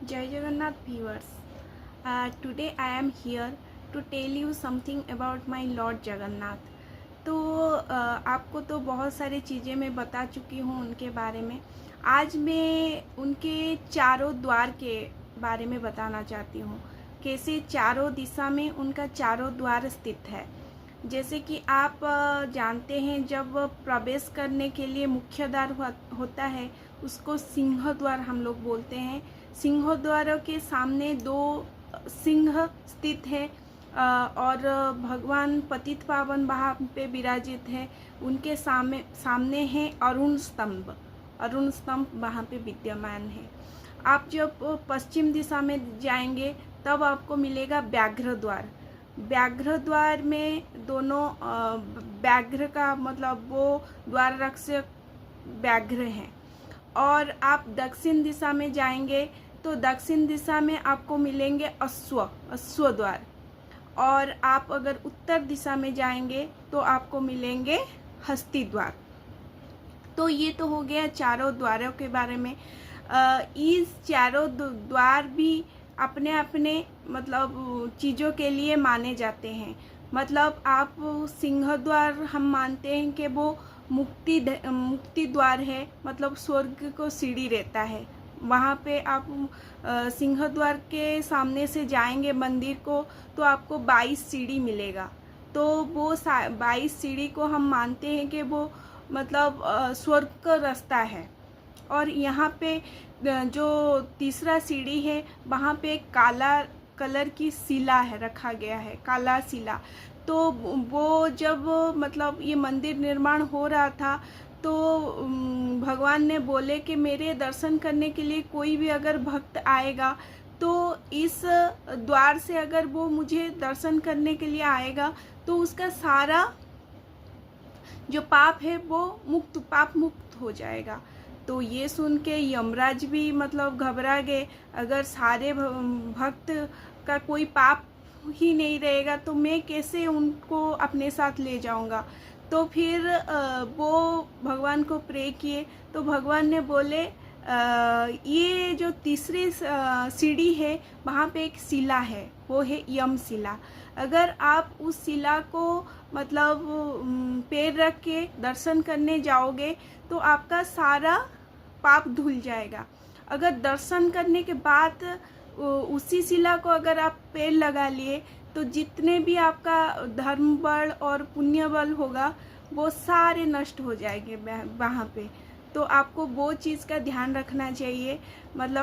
Jai Jagannath viewers. Today I am here to tell you something about my Lord Jagannath. तो आपको तो बहुत सारी चीज़ें मैं बता चुकी हूँ उनके बारे में। आज मैं उनके चारों द्वार के बारे में बताना चाहती हूँ, कैसे चारों दिशा में उनका चारों द्वार स्थित है। जैसे कि आप जानते हैं, जब प्रवेश करने के लिए मुख्य द्वार होता है उसको सिंह द्वार हम लोग बोलते हैं। सिंह द्वारों के सामने दो सिंह स्थित है और भगवान पतित पावन वहाँ पे विराजित है। उनके सामने है अरुण स्तंभ। अरुण स्तंभ वहाँ पे विद्यमान है। आप जब पश्चिम दिशा में जाएंगे तब आपको मिलेगा व्याघ्र द्वार। व्याघ्र द्वार में दोनों व्याघ्र का मतलब वो द्वार रक्षक व्याघ्र हैं। और आप दक्षिण दिशा में जाएंगे तो दक्षिण दिशा में आपको मिलेंगे अश्व द्वार। और आप अगर उत्तर दिशा में जाएंगे तो आपको मिलेंगे हस्ती द्वार। तो ये तो हो गया चारों द्वारों के बारे में। इस चारों द्वार भी अपने अपने मतलब चीज़ों के लिए माने जाते हैं। मतलब आप सिंह द्वार हम मानते हैं कि वो मुक्ति द्वार है, मतलब स्वर्ग को सीढ़ी रहता है। वहाँ पे आप सिंह द्वार के सामने से जाएंगे मंदिर को तो आपको 22 सीढ़ी मिलेगा। तो वो 22 सीढ़ी को हम मानते हैं कि वो मतलब स्वर्ग का रास्ता है। और यहाँ पे जो तीसरा सीढ़ी है वहाँ पे काला कलर की शिला है, रखा गया है काला शिला। तो वो जब मतलब ये मंदिर निर्माण हो रहा था तो भगवान ने बोले कि मेरे दर्शन करने के लिए कोई भी अगर भक्त आएगा तो इस द्वार से अगर वो मुझे दर्शन करने के लिए आएगा तो उसका सारा जो पाप है वो पाप मुक्त हो जाएगा। तो ये सुन के यमराज भी मतलब घबरा गए। अगर सारे भक्त का कोई पाप ही नहीं रहेगा तो मैं कैसे उनको अपने साथ ले जाऊंगा। तो फिर वो भगवान को प्रे किए तो भगवान ने बोले ये जो तीसरी सीढ़ी है वहाँ पे एक शिला है, वो है यम शिला। अगर आप उस शिला को मतलब पैर रख के दर्शन करने जाओगे तो आपका सारा पाप धुल जाएगा। अगर दर्शन करने के बाद उसी शिला को अगर आप पैर लगा लिए तो जितने भी आपका धर्म बल और पुण्य बल होगा वो सारे नष्ट हो जाएंगे वहाँ पे। तो आपको वो चीज़ का ध्यान रखना चाहिए। मतलब